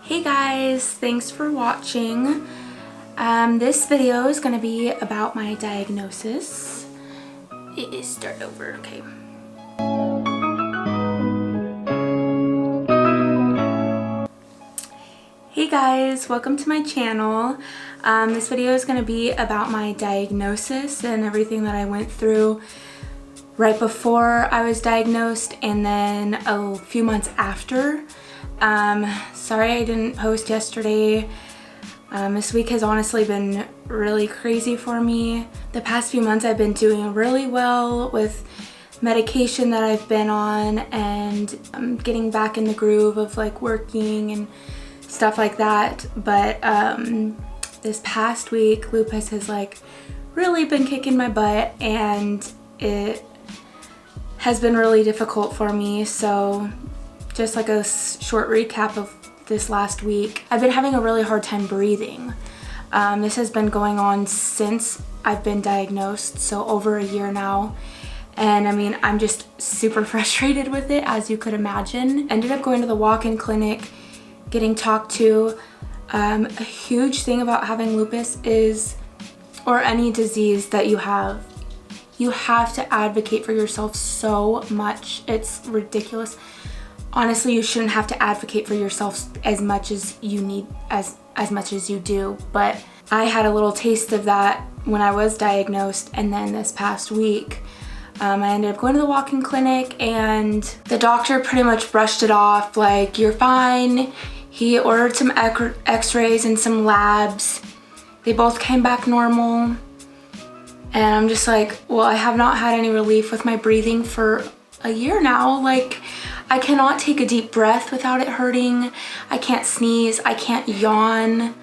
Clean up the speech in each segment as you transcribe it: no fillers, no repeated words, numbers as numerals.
Hey guys, thanks for watching. This video is going to be about my diagnosis. It is start over, okay. Hey guys, welcome to my channel. This video is going to be about my diagnosis and everything that I went through right before I was diagnosed and then a few months after. Sorry I didn't post yesterday. This week has honestly been really crazy for me. The past few months I've been doing really well with medication that I've been on, and I'm getting back in the groove of like working and stuff like that. But this past week lupus has like really been kicking my butt, and it has been really difficult for me. So just like a short recap of this last week, I've been having a really hard time breathing. This has been going on since I've been diagnosed, so over a year now. And I mean, I'm just super frustrated with it, as you could imagine. Ended up going to the walk-in clinic, getting talked to. A huge thing about having lupus is, or any disease that you have to advocate for yourself so much. It's ridiculous. Honestly, you shouldn't have to advocate for yourself as much as you need, as much as you do. But I had a little taste of that when I was diagnosed, and then this past week, I ended up going to the walk-in clinic, and the doctor pretty much brushed it off like, you're fine. He ordered some x-rays and some labs. They both came back normal. And I'm just like, well, I have not had any relief with my breathing for a year now. Like, I cannot take a deep breath without it hurting. I can't sneeze. I can't yawn.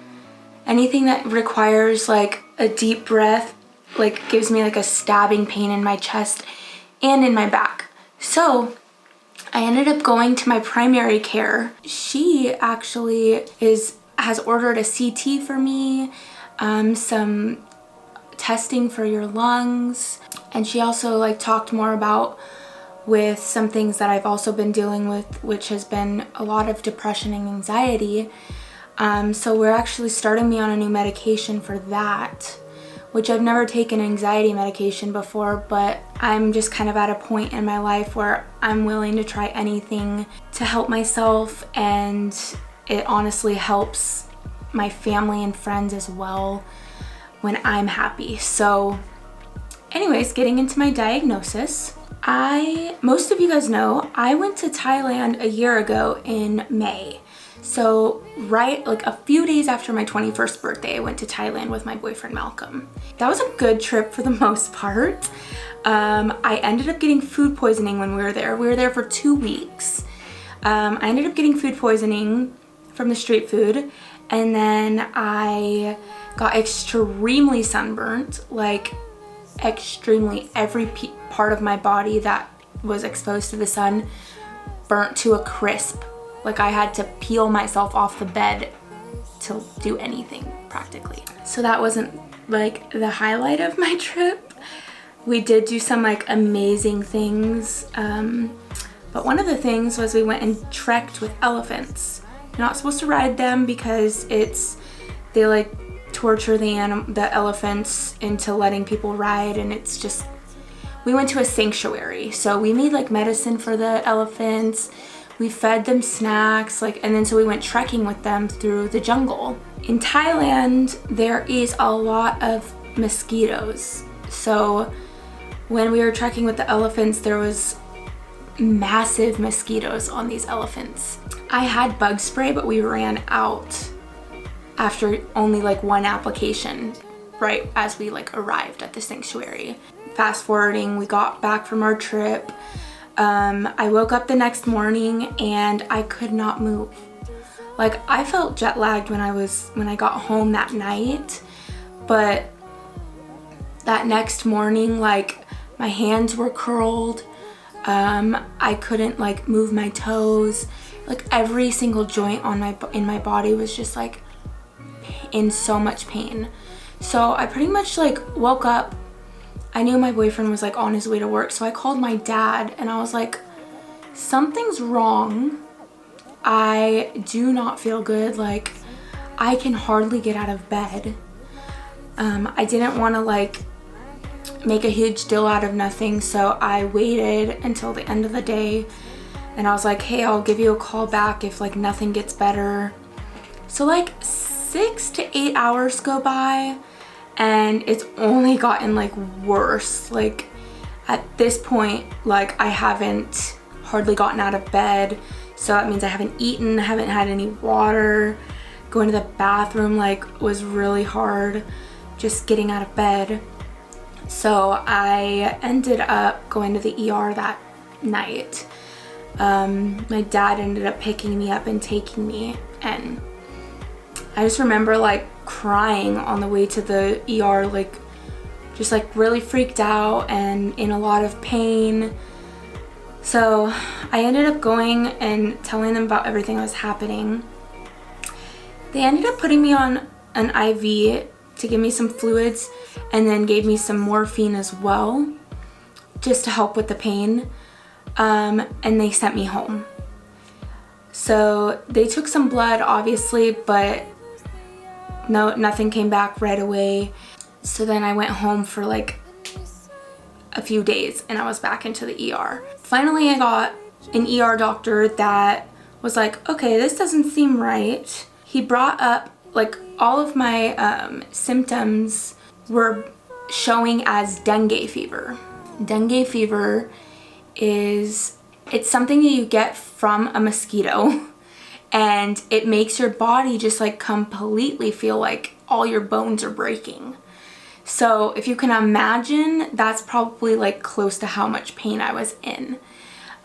Anything that requires like a deep breath like gives me like a stabbing pain in my chest and in my back. So I ended up going to my primary care. She actually has ordered a CT for me, some testing for your lungs, and she also like talked more about with some things that I've also been dealing with, which has been a lot of depression and anxiety. So we're actually starting me on a new medication for that, which I've never taken anxiety medication before, but I'm just kind of at a point in my life where I'm willing to try anything to help myself, and it honestly helps my family and friends as well when I'm happy. So anyways, getting into my diagnosis. Most of you guys know, I went to Thailand a year ago in May. So right, like a few days after my 21st birthday, I went to Thailand with my boyfriend Malcolm. That was a good trip for the most part. I ended up getting food poisoning when we were there. We were there for 2 weeks. I ended up getting food poisoning from the street food, and then I got extremely sunburnt, like extremely. Every part of my body that was exposed to the sun burnt to a crisp. Like I had to peel myself off the bed to do anything practically. So that wasn't like the highlight of my trip. We did do some like amazing things, but one of the things was we went and trekked with elephants. You're not supposed to ride them because they like torture the elephants into letting people ride, and it's just, we went to a sanctuary, so we made like medicine for the elephants. We fed them snacks, and then so we went trekking with them through the jungle. In Thailand, there is a lot of mosquitoes. So when we were trekking with the elephants, there was massive mosquitoes on these elephants. I had bug spray, but we ran out after only like one application, right as we like arrived at the sanctuary. Fast forwarding, we got back from our trip. I woke up the next morning and I could not move. Like I felt jet lagged when I got home that night, but that next morning, like my hands were curled. I couldn't like move my toes. Like every single joint in my body was just like in so much pain. So I pretty much like woke up. I knew my boyfriend was like on his way to work, so I called my dad and I was like, something's wrong. I do not feel good. Like, I can hardly get out of bed. I didn't want to like make a huge deal out of nothing, so I waited until the end of the day and I was like, hey, I'll give you a call back if like nothing gets better. So like 6 to 8 hours go by and it's only gotten like worse. Like at this point, like I haven't hardly gotten out of bed, so that means I haven't eaten, haven't had any water. Going to the bathroom like was really hard, just getting out of bed. So I ended up going to the ER that night. My dad ended up picking me up and taking me, and I just remember like crying on the way to the ER, like just like really freaked out and in a lot of pain. So I ended up going and telling them about everything that was happening. They ended up putting me on an IV to give me some fluids and then gave me some morphine as well, just to help with the pain. And they sent me home. So they took some blood obviously, but no, nothing came back right away. So then I went home for like a few days and I was back into the ER. Finally, I got an ER doctor that was like, okay, this doesn't seem right. He brought up like all of my symptoms were showing as dengue fever. Dengue fever it's something that you get from a mosquito, and it makes your body just like completely feel like all your bones are breaking. So if you can imagine, that's probably like close to how much pain I was in,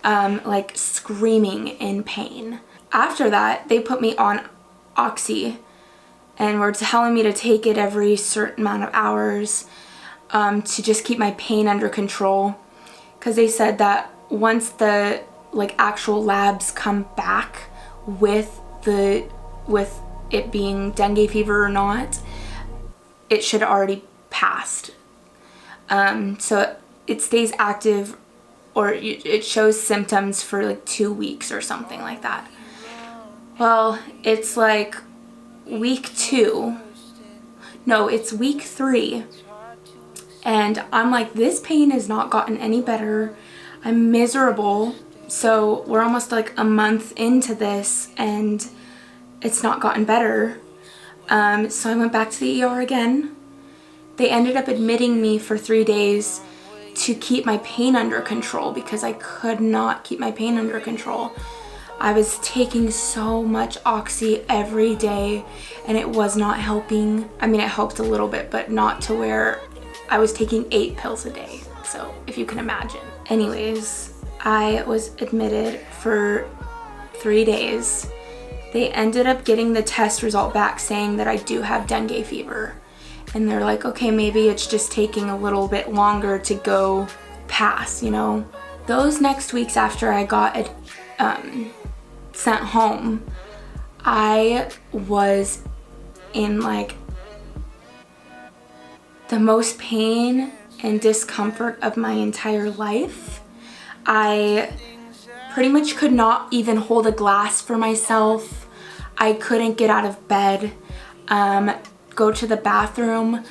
like screaming in pain. After that, they put me on Oxy and were telling me to take it every certain amount of hours to just keep my pain under control, because they said that once the like actual labs come back with it being dengue fever or not, it should already passed. So it stays active, or it shows symptoms for like 2 weeks or something like that. Well, it's like week 2. No, it's week 3. And I'm like, this pain has not gotten any better. I'm miserable. So we're almost like a month into this and it's not gotten better. So I went back to the ER again. They ended up admitting me for 3 days to keep my pain under control, because I could not keep my pain under control. I was taking so much Oxy every day and it was not helping. I mean, it helped a little bit, but not to where I was taking 8 pills a day. So if you can imagine. Anyways, I was admitted for 3 days. They ended up getting the test result back saying that I do have dengue fever. And they're like, okay, maybe it's just taking a little bit longer to go past, you know. Those next weeks after I got sent home, I was in like the most pain and discomfort of my entire life. I pretty much could not even hold a glass for myself. I couldn't get out of bed, go to the bathroom.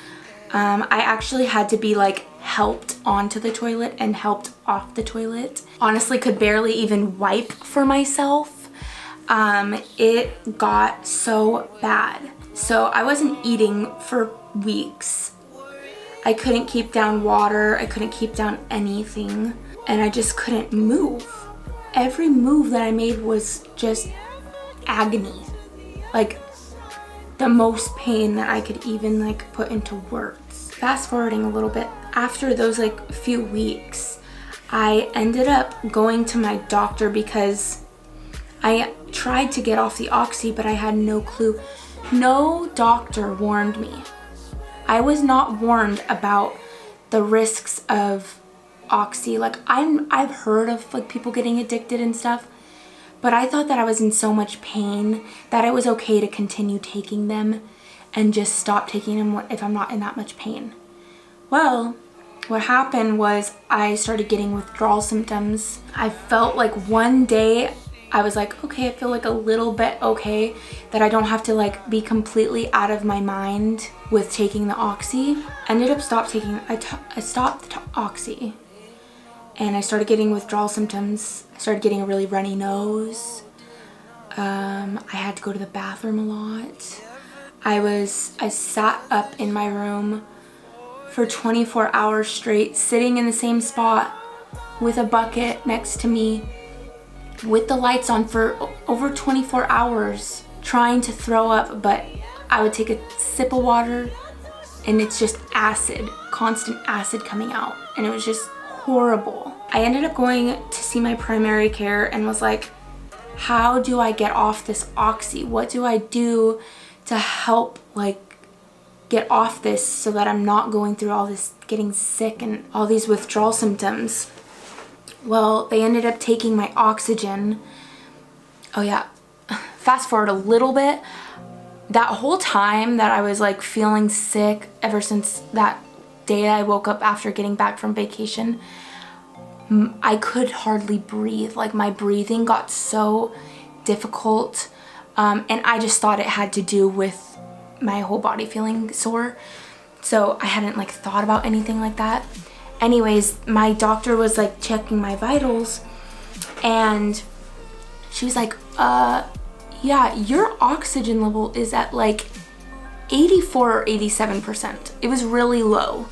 I actually had to be like helped onto the toilet and helped off the toilet. Honestly, could barely even wipe for myself. It got so bad. So I wasn't eating for weeks. I couldn't keep down water. I couldn't keep down anything. And I just couldn't move. Every move that I made was just agony. Like the most pain that I could even like put into words. Fast forwarding a little bit, after those like few weeks, I ended up going to my doctor because I tried to get off the Oxy, but I had no clue. No doctor warned me. I was not warned about the risks of Oxy. Like I've heard of like people getting addicted and stuff, but I thought that I was in so much pain that it was okay to continue taking them and just stop taking them if I'm not in that much pain. Well, what happened was I started getting withdrawal symptoms. I felt like one day I was like, okay, I feel like a little bit okay, that I don't have to like be completely out of my mind with taking the Oxy. Ended up I stopped the Oxy, and I started getting withdrawal symptoms. I started getting a really runny nose. I had to go to the bathroom a lot. I sat up in my room for 24 hours straight, sitting in the same spot with a bucket next to me with the lights on for over 24 hours, trying to throw up, but I would take a sip of water and it's just acid, constant acid coming out, and it was just horrible. I ended up going to see my primary care and was like, how do I get off this Oxy? What do I do to help like get off this so that I'm not going through all this getting sick and all these withdrawal symptoms? Well, they ended up taking my oxygen. Oh yeah, fast forward a little bit. That whole time that I was like feeling sick, ever since that day I woke up after getting back from vacation, I could hardly breathe. Like my breathing got so difficult, and I just thought it had to do with my whole body feeling sore. So I hadn't like thought about anything like that. Anyways, my doctor was like checking my vitals, and she was like, yeah, your oxygen level is at like 84 or 87%. It was really low.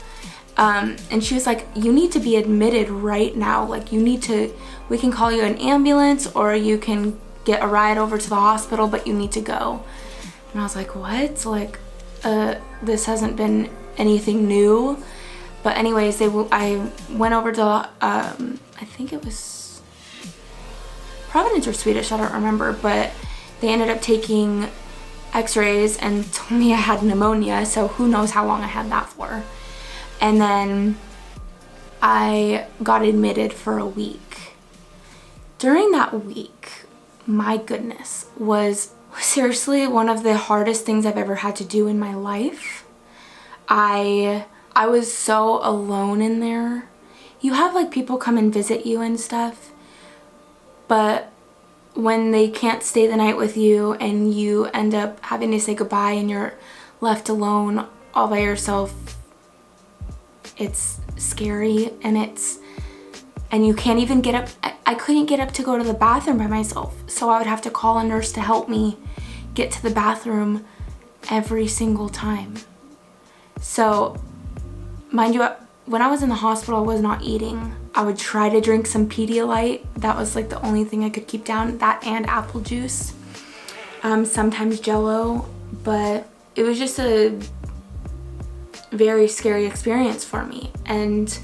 And she was like, you need to be admitted right now. Like we can call you an ambulance, or you can get a ride over to the hospital, but you need to go. And I was like, what? Like, this hasn't been anything new. But anyways, I went over to, I think it was Providence or Swedish, I don't remember, but they ended up taking x-rays and told me I had pneumonia, so who knows how long I had that for. And then I got admitted for a week. During that week, my goodness, was seriously one of the hardest things I've ever had to do in my life. I was so alone in there. You have like people come and visit you and stuff, but when they can't stay the night with you and you end up having to say goodbye and you're left alone all by yourself, it's scary, and you can't even get up. I couldn't get up to go to the bathroom by myself, so I would have to call a nurse to help me get to the bathroom every single time. So mind you, when I was in the hospital, I was not eating. I would try to drink some Pedialyte. That was like the only thing I could keep down. That and apple juice. Sometimes Jell-O. But it was just a very scary experience for me. And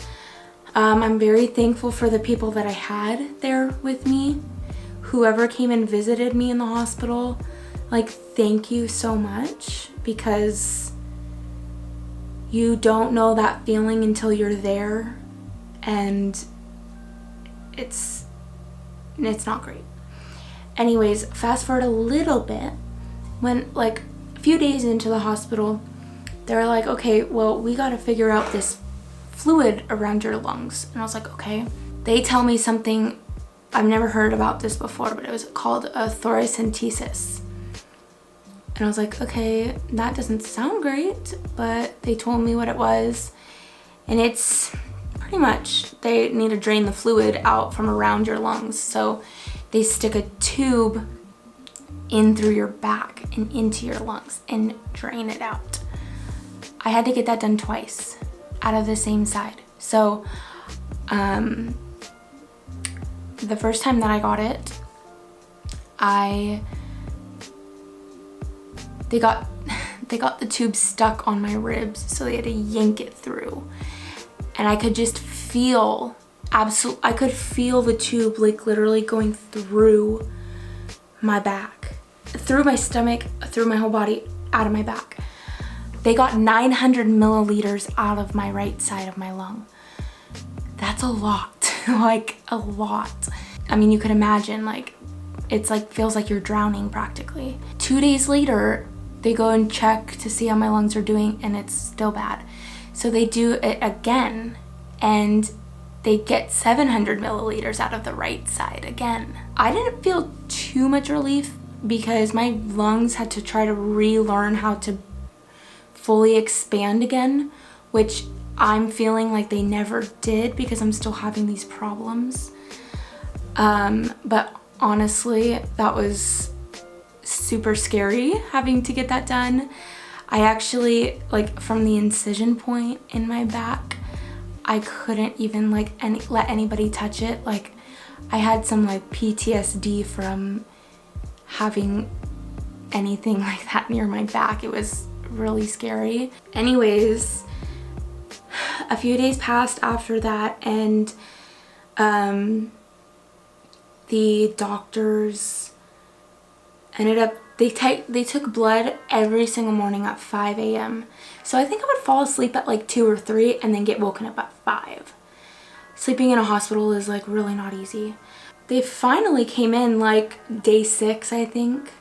I'm very thankful for the people that I had there with me. Whoever came and visited me in the hospital, like, thank you so much, because you don't know that feeling until you're there, and it's not great. Anyways, fast forward a little bit, when like a few days into the hospital, they're like, okay, well, we got to figure out this fluid around your lungs. And I was like, okay. They tell me something, I've never heard about this before, but it was called a thoracentesis. And I was like, okay, that doesn't sound great, but they told me what it was. And it's pretty much, they need to drain the fluid out from around your lungs. So they stick a tube in through your back and into your lungs and drain it out. I had to get that done twice out of the same side. So the first time that I got it, they got the tube stuck on my ribs, so they had to yank it through. And I could just feel, I could feel the tube like literally going through my back, through my stomach, through my whole body, out of my back. They got 900 milliliters out of my right side of my lung. That's a lot, like a lot. I mean, you could imagine, like, it's like, feels like you're drowning practically. 2 days later, they go and check to see how my lungs are doing, and it's still bad. So they do it again, and they get 700 milliliters out of the right side again. I didn't feel too much relief because my lungs had to try to relearn how to fully expand again, which I'm feeling like they never did because I'm still having these problems. But honestly, that was super scary having to get that done. I actually, like, from the incision point in my back, I couldn't even like let anybody touch it. Like, I had some like PTSD from having anything like that near my back. It was really scary. Anyways, a few days passed after that, and the doctors ended up, they took blood every single morning at 5 a.m. So I think I would fall asleep at like 2 or 3 and then get woken up at 5. Sleeping in a hospital is like really not easy. They finally came in like day 6, I think,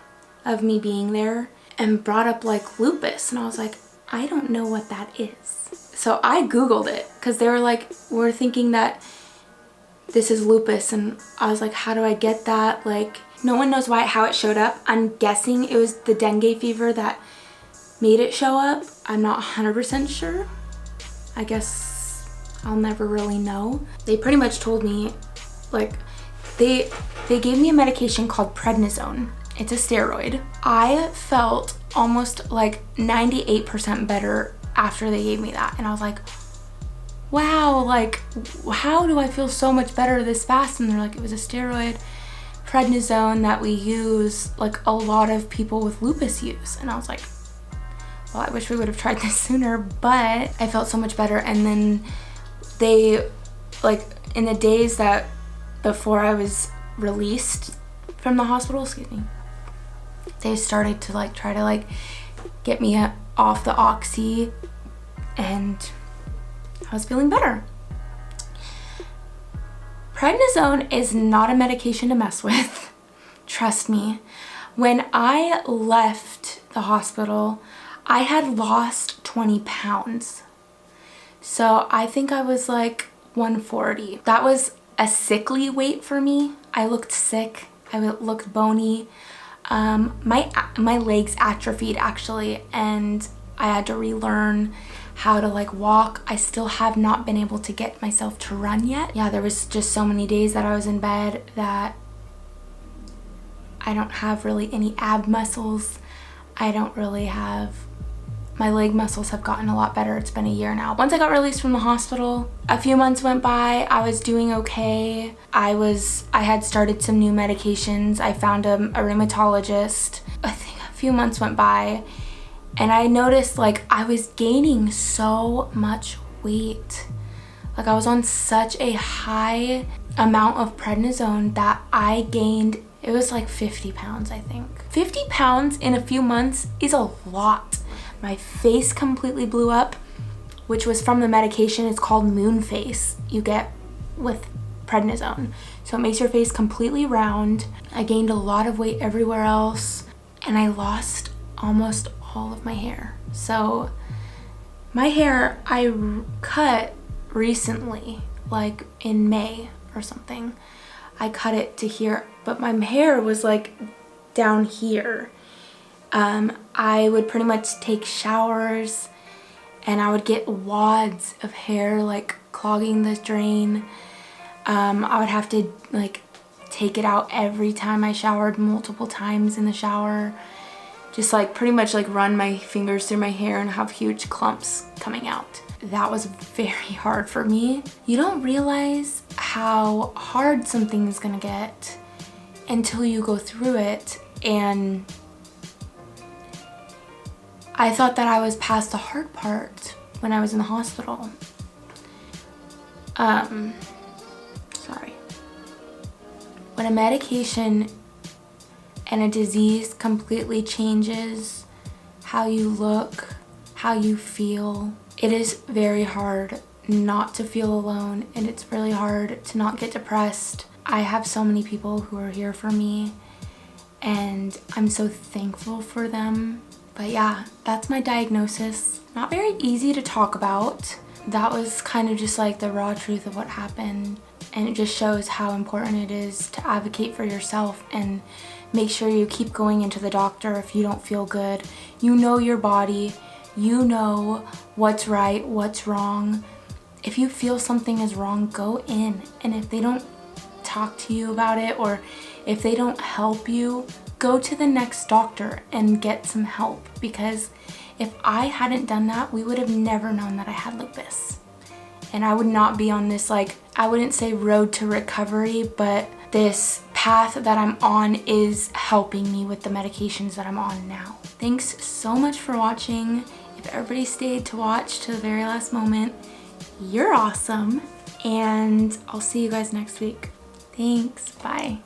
of me being there, and brought up like lupus, and I was like, I don't know what that is. So I Googled it because they were like, we're thinking that this is lupus, and I was like, how do I get that? Like, no one knows how it showed up. I'm guessing it was the dengue fever that made it show up. I'm not 100% sure. I guess I'll never really know. They pretty much told me, like, they gave me a medication called prednisone. It's a steroid. I felt almost like 98% better after they gave me that, and I was like, wow, like, how do I feel so much better this fast? And they're like, it was a steroid, prednisone, that we use, like a lot of people with lupus use. And I was like, well, I wish we would have tried this sooner, but I felt so much better. And then they, like, in the days that before I was released from the hospital, excuse me, they started to like try to like get me off the oxy, and I was feeling better. Prednisone is not a medication to mess with. Trust me. When I left the hospital, I had lost 20 pounds. So I think I was like 140. That was a sickly weight for me. I looked sick. I looked bony. My legs atrophied actually, and I had to relearn how to like walk. I still have not been able to get myself to run yet. Yeah, there was just so many days that I was in bed that I don't have really any ab muscles. I don't really have, my leg muscles have gotten a lot better. It's been a year now. Once I got released from the hospital, a few months went by. I was doing okay. I had started some new medications. I found a rheumatologist. I think a few months went by, and I noticed like I was gaining so much weight. Like, I was on such a high amount of prednisone that I gained, it was like 50 pounds, I think. 50 pounds in a few months is a lot. My face completely blew up, which was from the medication. It's called moon face you get with prednisone. So it makes your face completely round. I gained a lot of weight everywhere else, and I lost almost all of my hair. So my hair I cut recently, like in May or something. I cut it to here, but my hair was like down here. I would pretty much take showers and I would get wads of hair like clogging the drain. I would have to like take it out every time I showered, multiple times in the shower. Just like pretty much like run my fingers through my hair and have huge clumps coming out. That was very hard for me. You don't realize how hard something is gonna get until you go through it, and I thought that I was past the hard part when I was in the hospital. Sorry. When a medication and a disease completely changes how you look, how you feel, it is very hard not to feel alone, and it's really hard to not get depressed. I have so many people who are here for me, and I'm so thankful for them. But yeah, that's my diagnosis. Not very easy to talk about. That was kind of just like the raw truth of what happened. And it just shows how important it is to advocate for yourself and make sure you keep going into the doctor if you don't feel good. You know your body, you know what's right, what's wrong. If you feel something is wrong, go in. And if they don't talk to you about it, or if they don't help you, go to the next doctor and get some help. Because if I hadn't done that, we would have never known that I had lupus. And I would not be on this, like, I wouldn't say road to recovery, but this path that I'm on is helping me with the medications that I'm on now. Thanks so much for watching. If everybody stayed to watch to the very last moment, you're awesome. And I'll see you guys next week. Thanks, bye.